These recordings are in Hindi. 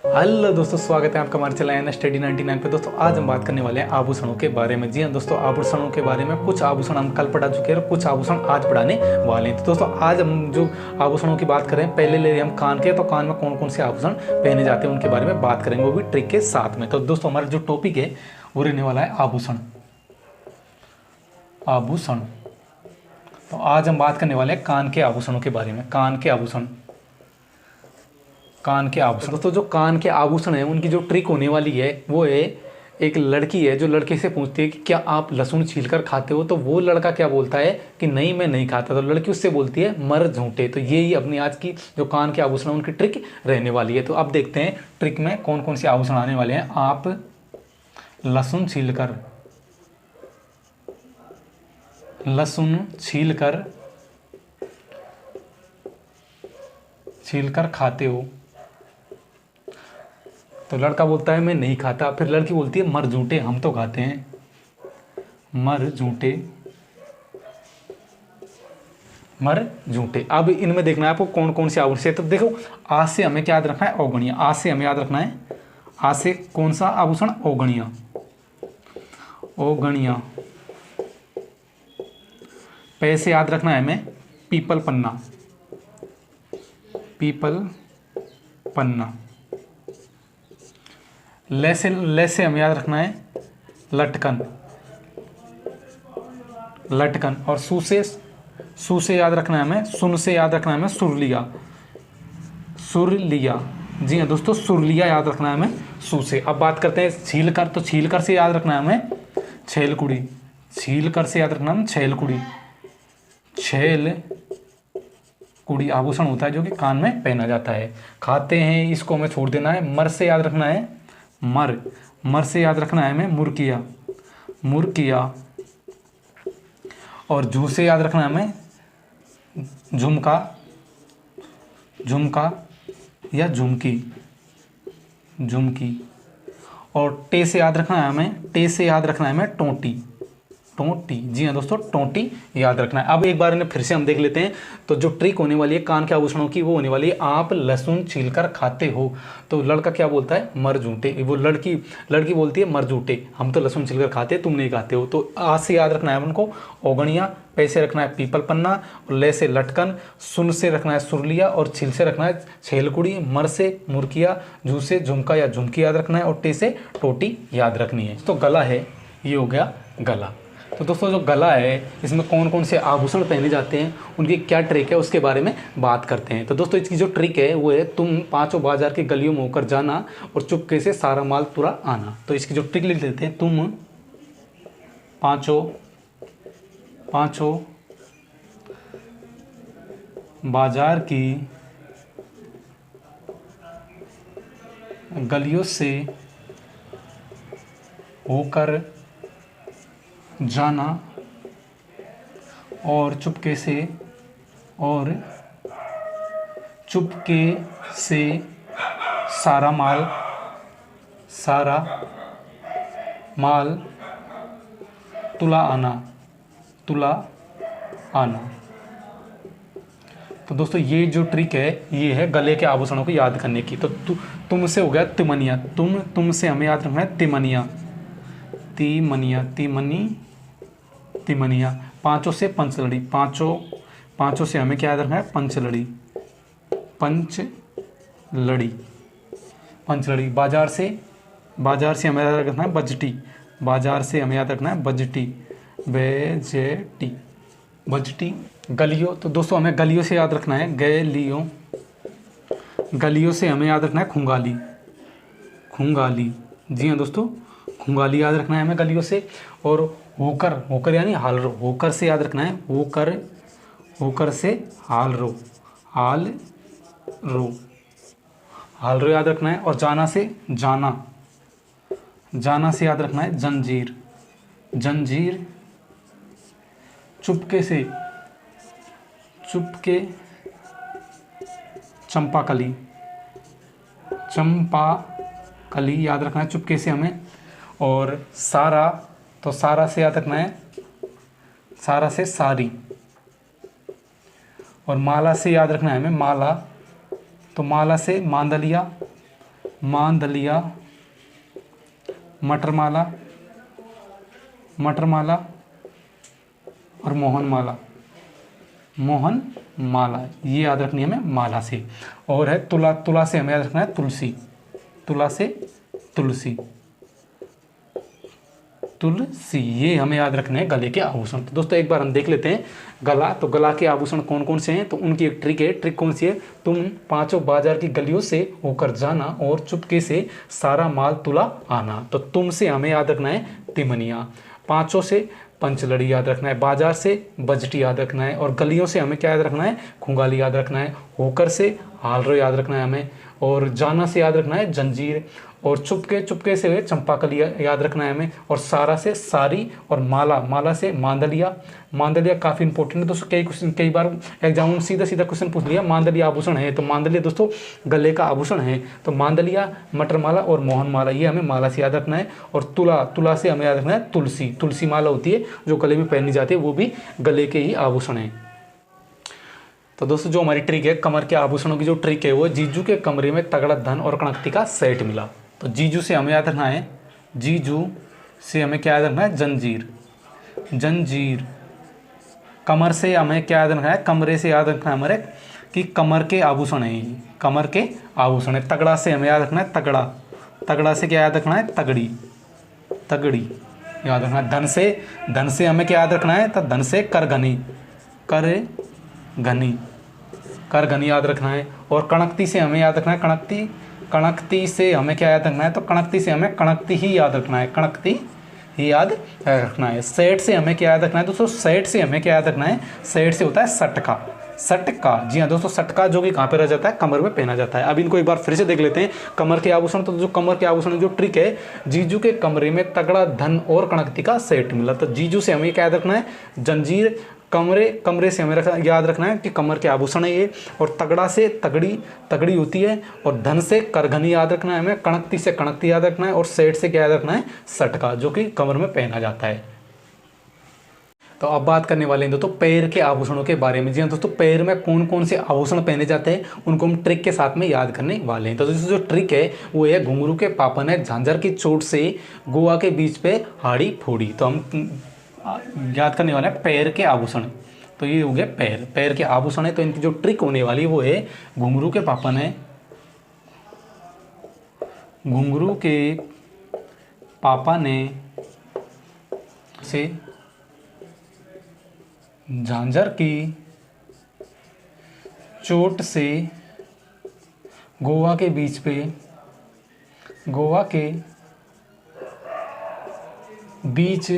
हेलो दोस्तों, स्वागत है आपका हमारे चैनल एन स्टडी 99 पे। दोस्तों आज हम बात करने वाले हैं आभूषणों के बारे में। जी हाँ दोस्तों, आभूषणों के बारे में कुछ आभूषण हम कल पढ़ा चुके हैं और कुछ आभूषण आज पढ़ाने वाले हैं। तो दोस्तों आज हम जो आभूषणों की बात करें, पहले ले हम कान के, तो कान में कौन कौन से आभूषण पहने जाते हैं उनके बारे में बात करेंगे, वो भी ट्रिक के साथ में। तो दोस्तों हमारा जो टॉपिक है वो रहने वाला है आभूषण। आभूषण तो आज हम बात करने वाले हैं कान के आभूषणों के बारे में। कान के आभूषण दोस्तों जो कान के आभूषण हैं उनकी जो ट्रिक होने वाली है वो है, एक लड़की है जो लड़के से पूछती है कि क्या आप लहसुन छीलकर खाते हो, तो वो लड़का क्या बोलता है कि नहीं मैं नहीं खाता, तो लड़की उससे बोलती है मर झूठे। तो यही अपनी आज की जो कान के आभूषण उनकी ट्रिक रहने वाली है। तो अब देखते हैं ट्रिक में कौन कौन से आभूषण आने वाले हैं। आप लहसुन छीलकर खाते हो, तो लड़का बोलता है मैं नहीं खाता। फिर लड़की बोलती है मर झूठे, हम तो खाते हैं, मर झूठे। अब इनमें देखना है आपको कौन कौन से आभूषण है। तो देखो, आज से हमें क्या याद रखना है, औगणिया। आज से हमें याद रखना है, आज से कौन सा आभूषण, औगणिया। पैसे याद रखना है हमें, पीपल पन्ना। ले से हमें याद रखना है लटकन। और सू से याद रखना है हमें, सुन से याद रखना है हमें सुरलिया। जी हाँ दोस्तों, सुरलिया याद रखना है हमें सू से। अब बात करते हैं छीलकर। तो छीलकर से याद रखना है हमें छेलकुड़ी। छेलकुड़ी आभूषण होता है जो कि कान में पहना जाता है। खाते हैं, इसको हमें छोड़ देना है। मर से याद रखना है मर से याद रखना है हमें मुर्किया। और जू से याद रखना है हमें झुमका या झुमकी। और टे से याद रखना है हमें टोंटी। जी हाँ दोस्तों, टोंटी याद रखना है। अब एक बार इन्हें फिर से हम देख लेते हैं। तो जो ट्रिक होने वाली है कान के आभूषणों की वो होने वाली है, आप लहसुन छीलकर खाते हो, तो लड़का क्या बोलता है मर झूठे। वो लड़की बोलती है मर झूठे, हम तो लहसुन छीलकर खाते, तुम नहीं खाते हो। तो आज से याद रखना है उनको औगणिया, पै से रखना है पीपल पन्ना, और ले से लटकन, सुन से रखना है सुरलिया, और छील से रखना है छेलकुड़ी, मर से मुर्किया, जू से झुमका या झुमकी याद रखना है, और टे से टोटी याद रखनी है। तो गला है, ये हो गया गला। तो दोस्तों जो गला है इसमें कौन कौन से आभूषण पहने जाते हैं, उनकी क्या ट्रिक है उसके बारे में बात करते हैं। तो दोस्तों इसकी जो ट्रिक है वो है, तुम पांचों बाजार की गलियों में होकर जाना और चुपके से सारा माल तुरा आना। तो इसकी जो ट्रिक लिख देते हैं, तुम पांचों बाजार की गलियों से होकर जाना और चुपके से सारा माल तुला आना। तो दोस्तों ये जो ट्रिक है ये है गले के आभूषणों को याद करने की। तो तुमसे हो गया तिमनिया। तुमसे हमें याद रखना है तिमनिया। पांचों से पंचलड़ी। पांचों से हमें क्या याद रखना है, पंचलड़ी। बाजार से हमें याद रखना है बजटी। बजटी। गलियों, तो दोस्तों हमें गलियों से याद रखना है गलियों से हमें याद रखना है खुंगाली। जी हाँ दोस्तों, खुंगाली याद रखना है हमें गलियों से। और होकर यानी हालरो, होकर से याद रखना है होकर से हालरो याद रखना है। और जाना से याद रखना है जंजीर। चुपके चंपाकली याद रखना है चुपके से हमें। और सारा, तो सारा से याद रखना है सारी। और माला से याद रखना है हमें माला, तो माला से मांदलिया मांदलिया, मटरमाला, मटरमाला और मोहनमाला, मोहन माला, ये याद रखनी है हमें माला से। और है तुला, तुला से हमें याद रखना है तुलसी, तुला से तुलसी, तुलसी, ये हमें याद रखने हैं गले के आभूषण। तो दोस्तों एक बार हम देख लेते हैं गला, तो गला के आभूषण कौन कौन से हैं। तो उनकी एक ट्रिक है। ट्रिक कौन सी है? तुम पांचों बाजार की गलियों से होकर जाना और चुपके से सारा माल तुला आना। तो तुम से हमें याद रखना है तिमनिया, पांचों से पंचलड़ी याद रखना है, बाजार से बजटी याद रखना है, और गलियों से हमें क्या याद रखना है? खुंगाली याद रखना है, होकर से हालरो याद रखना है हमें, और जाना से याद रखना है जंजीर, और चुपके, चुपके से चंपाकली याद रखना है हमें, और सारा से सारी, और माला, माला से मांदलिया, मांदलिया काफ़ी इंपॉर्टेंट है दोस्तों। कई बार एग्जाम में सीधा सीधा क्वेश्चन पूछ लिया मांदलिया आभूषण है, तो मांदलिया दोस्तों गले का आभूषण है। तो मांदलिया, मटरमाला और मोहनमाला, ये हमें माला से याद रखना है। और तुला, तुला से हमें याद रखना है तुलसी, तुलसी माला होती है जो गले में पहनी जाती है, वो भी गले के ही आभूषण है। तो दोस्तों जो हमारी ट्रिक है कमर के आभूषणों की, जो ट्रिक है वो जीजू के कमरे में तगड़ा धन और कणकती का सेट मिला। तो जीजू से हमें याद रखना है, जीजू से हमें क्या याद रखना है? जंजीर, जंजीर। कमर से हमें क्या याद रखना है? कमरे से याद रखना है हमारे कि कमर के आभूषण है, कमर के आभूषण है। तगड़ा से हमें याद रखना है तगड़ा, तगड़ा से क्या याद रखना है? तगड़ी, तगड़ी याद रखना है। धन से, धन से हमें क्या याद रखना है? तो धन से करघनी, कर घनी, कर घनी याद रखना है। और कणकती से हमें याद रखना है कणकती, कणकती से हमें क्या याद रखना है? तो कणकती से हमें कणकती ही याद रखना है, कणकती ही याद रखना है। सेठ से हमें क्या याद रखना है दोस्तों? सेठ से हमें क्या याद रखना है? सेठ से होता है सटका, सटका। जी हाँ दोस्तों, सटका जो कि कहाँ पे रह जाता है? कमर में पहना जाता है। अब इनको एक बार फिर से देख लेते हैं कमर के आभूषण। तो जो कमर के आभूषण जो ट्रिक है, जीजू के कमरे में तगड़ा धन और कणकती का सेट मिला। तो जीजू से हमें क्या याद रखना है? जंजीर, कमरे, कमरे से हमें याद रखना है कि कमर के आभूषण है ये, और तगड़ा से तगड़ी, तगड़ी होती है, और धन से करघनी याद रखना है हमें, कणकती से कणकती याद रखना है, और सेठ से क्या याद रखना है? सटका, जो कि कमर में पहना जाता है। तो अब बात करने वाले हैं दोस्तों पैर के आभूषणों के बारे में। जी हाँ दोस्तों, पैर में कौन कौन से आभूषण पहने जाते हैं उनको हम ट्रिक के साथ में याद करने वाले हैं। तो दोस्तों जो ट्रिक है वो है घुंघरू के पापन है झांझर की चोट से गोवा के बीच पे हाड़ी फोड़ी। तो हम याद करने वाले हैं पैर के आभूषण। तो ये हो गया पैर, पैर के आभूषण है। तो इनकी जो ट्रिक होने वाली वो है घुंघरू के पापन है, घुंघरू के पापा ने से झांझर की चोट से गोवा के बीच पे, गोवा के बीच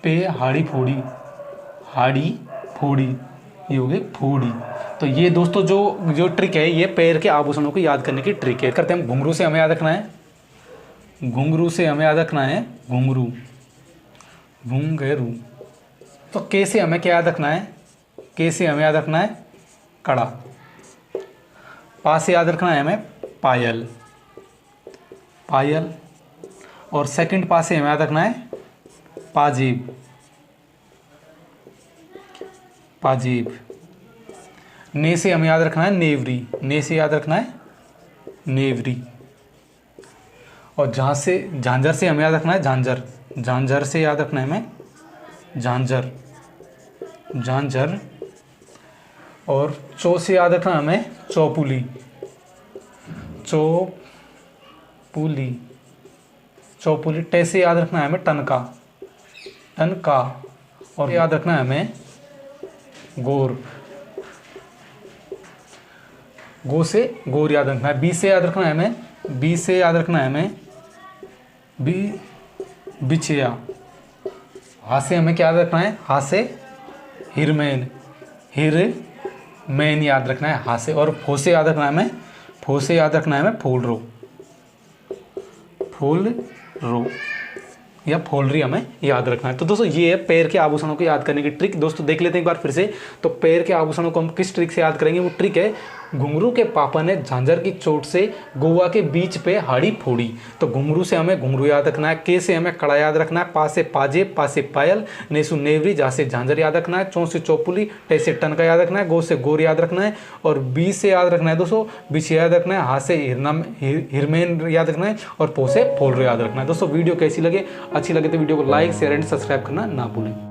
पे हाड़ी फोड़ी, हाड़ी फोड़ी, ये हो गई फोड़ी। तो ये दोस्तों जो ट्रिक है ये पैर के आभूषणों को याद करने की ट्रिक है। करते हैं घुंघरू से हमें याद रखना है, घुंघरू से हमें याद रखना है घुंघरू, घुंघरू। तो के से हमें क्या याद रखना है? के से हमें याद रखना है कड़ा। पा से याद रखना है हमें पायल, पायल। और सेकंड पा से हमें याद रखना है पाजीब, पाजीब। ने से हमें याद रखना है नेवरी, ने से याद रखना है नेवरी। और झांझर से हमें याद रखना है झांझर, झांझर से याद रखना है हमें झांझर, झांझर। और चो से याद रखना है हमें चौपुली, चौपुली, चौपुली। टे से याद रखना है हमें टनका, टनका। और याद रखना है हमें गोर, गो से गोर याद रखना है। बी से याद रखना है हमें, बी से याद रखना है हमें बिछिया। हा से हमें क्या याद रखना है? हा से हिरमैन, हिरमैन याद रखना है हा से। और फो से याद रखना है हमें, फो से याद रखना है हमें फूलरो, फूलरो या फोलरी हमें याद रखना है। तो दोस्तों ये है पैर के आभूषणों को याद करने की ट्रिक। दोस्तों देख लेते हैं एक बार फिर से। तो पैर के आभूषणों को हम किस ट्रिक से याद करेंगे? वो ट्रिक है घुंघरू के पापा ने झांझर की चोट से गोवा के बीच पे हाड़ी फोड़ी। तो घुंघरू से हमें घुंघरू याद रखना है, के से हमें कड़ा याद रखना है, पा से पाजे, पा से पायल, ने से नेवरी, जा से झांझर याद रखना है, चौ से चौपुली, टे से टन का याद रखना है, गो से गोर याद रखना है, और बी से याद रखना है दोस्तों बीच याद रखना है, हा से हिरमेन याद रखना है, और पो से फोल्डर याद रखना है। दोस्तों वीडियो कैसी लगे, अच्छी लगे तो वीडियो को लाइक शेयर एंड सब्सक्राइब करना ना भूलें।